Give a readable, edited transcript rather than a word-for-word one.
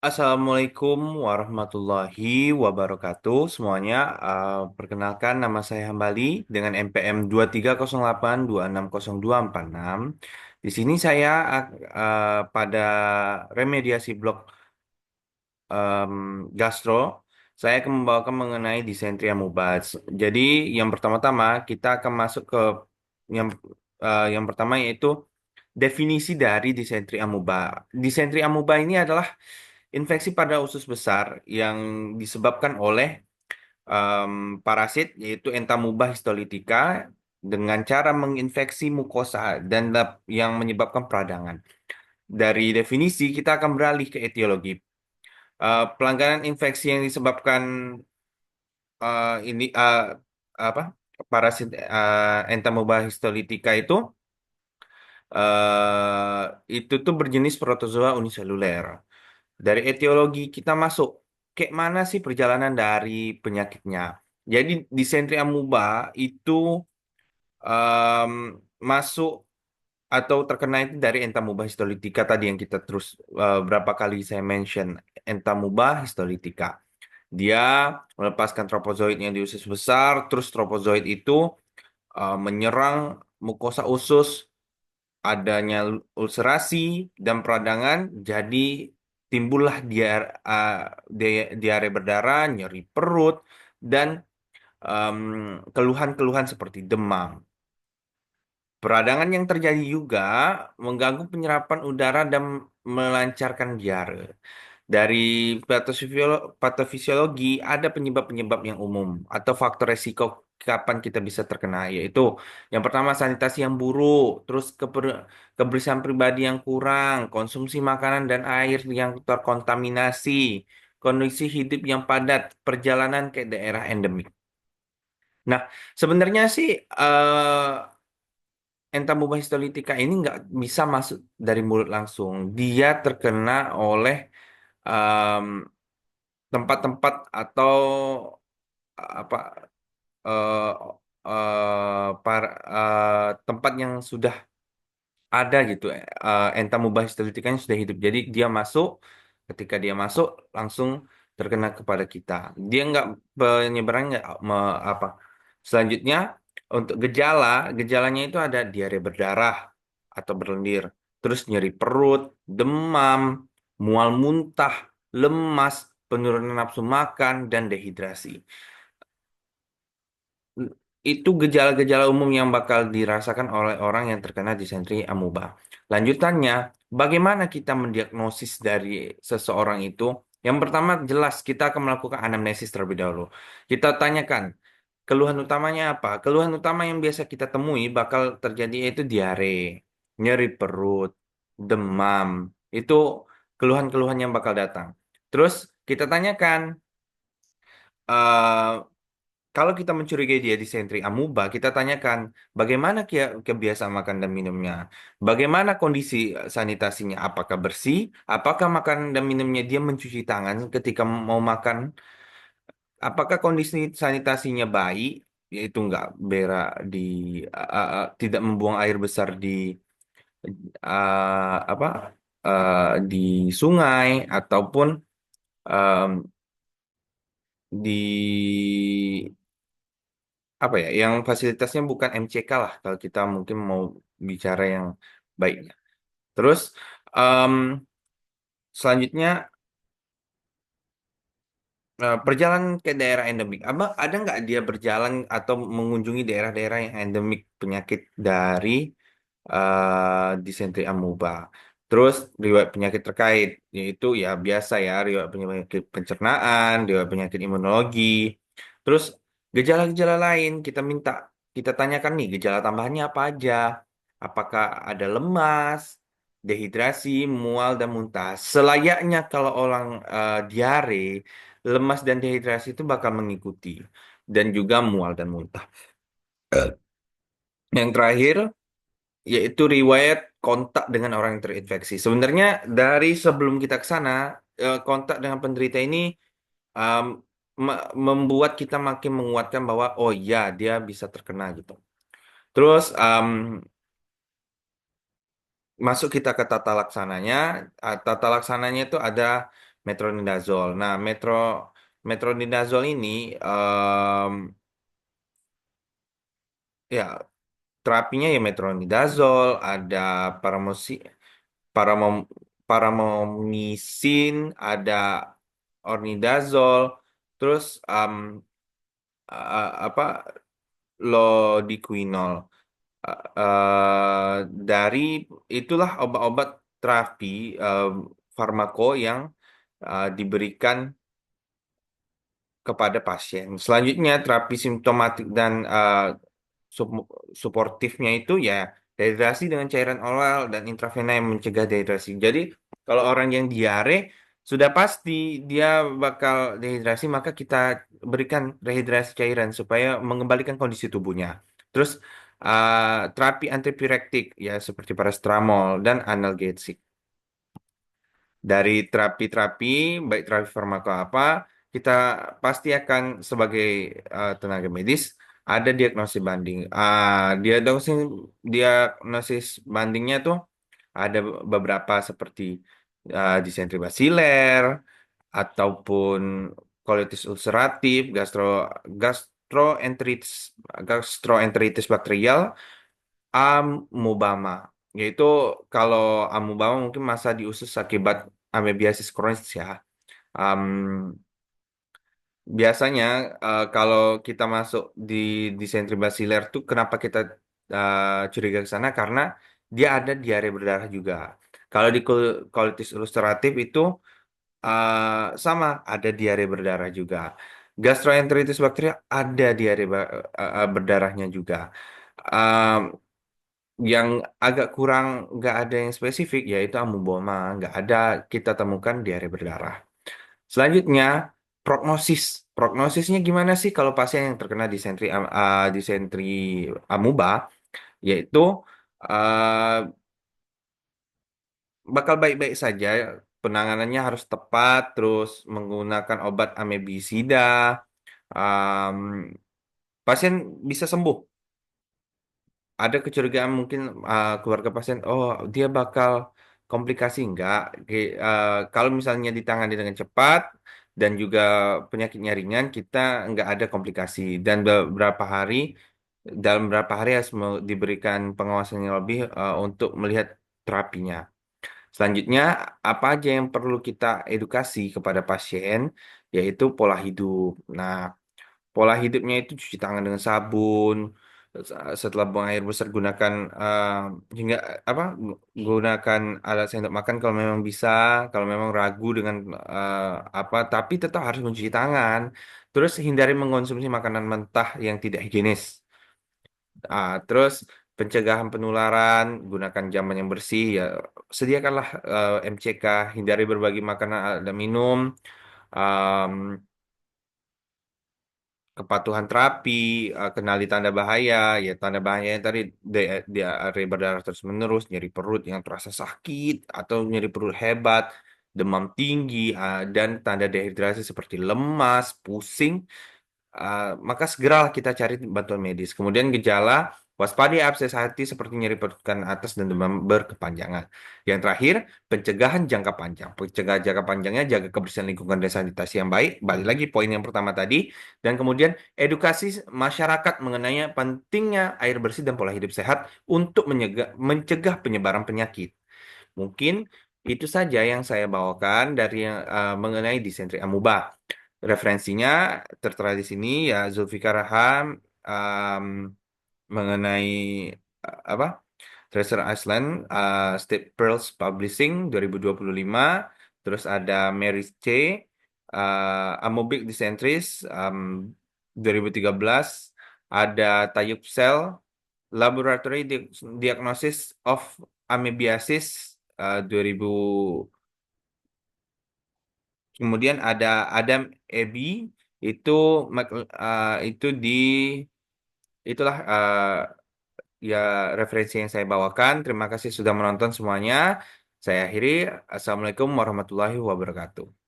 Assalamualaikum warahmatullahi wabarakatuh semuanya. Perkenalkan nama saya Hambali dengan NPM 2308260246. Di sini saya pada remediasi blok em, gastro, saya akan membawakan mengenai disentri amuba. Jadi yang pertama-tama kita akan masuk ke yang yang pertama yaitu definisi dari disentri amuba. Disentri amuba ini adalah infeksi pada usus besar yang disebabkan oleh em, parasit yaitu Entamuba histolytica dengan cara menginfeksi mukosa dan yang menyebabkan peradangan. Dari definisi kita akan beralih ke etiologi. Pelanggaran infeksi yang disebabkan ini apa parasit Entamuba histolytica itu tuh berjenis protozoa uniseluler. Dari etiologi kita masuk ke mana sih perjalanan dari penyakitnya. Jadi disentri amuba itu em, masuk atau terkena itu dari entamuba histolytica tadi yang kita terus berapa kali saya mention entamuba histolytica. Dia melepaskan tropozoitnya di usus besar, terus tropozoit itu menyerang mukosa usus, adanya ulcerasi dan peradangan, jadi timbullah diare berdarah, nyeri perut, dan em, keluhan-keluhan seperti demam. Peradangan yang terjadi juga mengganggu penyerapan udara dan melancarkan diare. Dari patofisiologi ada penyebab-penyebab yang umum atau faktor resiko kapan kita bisa terkena, yaitu yang pertama sanitasi yang buruk, terus kebersihan pribadi yang kurang, konsumsi makanan dan air yang terkontaminasi, kondisi hidup yang padat, perjalanan ke daerah endemik. Nah, sebenarnya sih entamuba histolytica ini nggak bisa masuk dari mulut langsung. Dia terkena oleh em, tempat-tempat atau apa eh tempat yang sudah ada gitu entamuba histolytica yang sudah hidup. Jadi dia masuk, ketika dia masuk langsung terkena kepada kita. Dia nggak penyebarannya nggak apa. Selanjutnya untuk gejalanya itu ada diare berdarah atau berlendir, terus nyeri perut, demam, mual muntah, lemas, penurunan nafsu makan dan dehidrasi. Itu gejala-gejala umum yang bakal dirasakan oleh orang yang terkena disentri amuba. Lanjutannya, bagaimana kita mendiagnosis dari seseorang itu? Yang pertama, jelas kita akan melakukan anamnesis terlebih dahulu. Kita tanyakan, keluhan utamanya apa? Keluhan utama yang biasa kita temui bakal terjadi yaitu diare, nyeri perut, demam. Itu keluhan-keluhan yang bakal datang. Terus kita tanyakan, eh, kalau kita mencurigai dia disentri amuba, kita tanyakan bagaimana kebiasaan makan dan minumnya, bagaimana kondisi sanitasinya, apakah bersih, apakah makan dan minumnya dia mencuci tangan ketika mau makan, apakah kondisi sanitasinya baik, yaitu nggak berak di tidak membuang air besar di apa di sungai ataupun em, di apa ya, yang fasilitasnya bukan MCK lah kalau kita mungkin mau bicara yang baiknya. Terus em, selanjutnya perjalanan ke daerah endemik. Abang ada nggak dia berjalan atau mengunjungi daerah-daerah yang endemik penyakit dari disentri amuba? Terus riwayat penyakit terkait, yaitu ya biasa ya, riwayat penyakit pencernaan, riwayat penyakit imunologi. Terus gejala-gejala lain kita tanyakan nih gejala tambahannya apa aja? Apakah ada lemas, dehidrasi, mual dan muntah? Selayaknya kalau orang diare, lemas dan dehidrasi itu bakal mengikuti dan juga mual dan muntah. Yang terakhir yaitu riwayat kontak dengan orang yang terinfeksi. Sebenarnya dari sebelum kita ke sana, kontak dengan penderita ini um, membuat kita makin menguatkan bahwa oh ya dia bisa terkena gitu. Terus masuk kita ke tata laksananya. Tata laksananya itu ada metronidazole. Nah, metronidazole ini em, ya terapinya ya metronidazole, ada paramosi, paramom, paramomisin, ada ornidazole, terus apa lodiquinol. Dari itulah obat-obat terapi eh, farmako yang diberikan kepada pasien. Selanjutnya terapi simptomatik dan suportifnya itu ya dehidrasi dengan cairan oral dan intravena yang mencegah dehidrasi. Jadi kalau orang yang diare sudah pasti dia bakal dehidrasi, maka kita berikan rehidrasi cairan supaya mengembalikan kondisi tubuhnya. Terus terapi antipirektik ya seperti paracetamol dan analgesik. Dari terapi-terapi, baik terapi farmaka apa, kita pasti akan sebagai tenaga medis ada diagnosis banding. Diagnosis bandingnya tuh ada beberapa seperti disentri basiler ataupun kolitis ulceratif, gastroenteritis gastroenteritis bakterial, amubama. Yaitu kalau amubama mungkin masa di usus akibat amebiasis Crohn ya. Am, Biasanya kalau kita masuk di sentri basiler tuh kenapa kita curiga ke sana karena dia ada diare berdarah juga. Kalau di colitis ulceratif itu sama ada diare berdarah juga. Gastroenteritis bakteri ada diare berdarahnya juga. Em, yang agak kurang nggak ada yang spesifik yaitu amuboma, nggak ada kita temukan diare berdarah. Selanjutnya, prognosis. Prognosisnya gimana sih kalau pasien yang terkena disentri amuba, yaitu uh, bakal baik-baik saja. Penanganannya harus tepat, terus menggunakan obat amebisida. um, Pasien bisa sembuh. Ada kecurigaan mungkin keluarga pasien, oh dia bakal komplikasi enggak? Kalau misalnya ditangani dengan cepat dan juga penyakitnya ringan, kita enggak ada komplikasi dan dalam beberapa hari harus diberikan pengawasan yang lebih untuk melihat terapinya. Selanjutnya, apa aja yang perlu kita edukasi kepada pasien, yaitu pola hidup. Nah, pola hidupnya itu cuci tangan dengan sabun, setelah buang air besar gunakan hingga apa gunakan alat sendok makan kalau memang bisa, kalau memang ragu dengan apa, tapi tetap harus mencuci tangan. Terus hindari mengkonsumsi makanan mentah yang tidak higienis. Terus pencegahan penularan, gunakan jaman yang bersih ya. Sediakanlah MCK, hindari berbagi makanan dan minum. Em, Kepatuhan terapi, kenali tanda bahaya, ya tanda bahaya yang tadi diare berdarah terus-menerus, nyeri perut yang terasa sakit, atau nyeri perut hebat, demam tinggi, dan tanda dehidrasi seperti lemas, pusing, maka segeralah kita cari bantuan medis. Kemudian gejala, waspadai abses hati seperti nyeri perut kanan atas dan demam berkepanjangan. Yang terakhir, pencegahan jangka panjang. Pencegahan jangka panjangnya jaga kebersihan lingkungan dan sanitasi yang baik. Balik lagi poin yang pertama tadi. Dan kemudian edukasi masyarakat mengenai pentingnya air bersih dan pola hidup sehat untuk mencegah penyebaran penyakit. Mungkin itu saja yang saya bawakan dari mengenai disentri amuba. Referensinya tertera di sini ya Zulfikar Raham um, mengenai apa Treasure Island, State Pearls Publishing 2025. Terus ada Mary C. Amoebic Dysenteries 2013. Ada Tayub Cell Laboratory Diagnosis of Amebiasis 2000. Kemudian ada Adam Eby itu itu itulah ya referensi yang saya bawakan. Terima kasih sudah menonton semuanya. Saya akhiri. Assalamualaikum warahmatullahi wabarakatuh.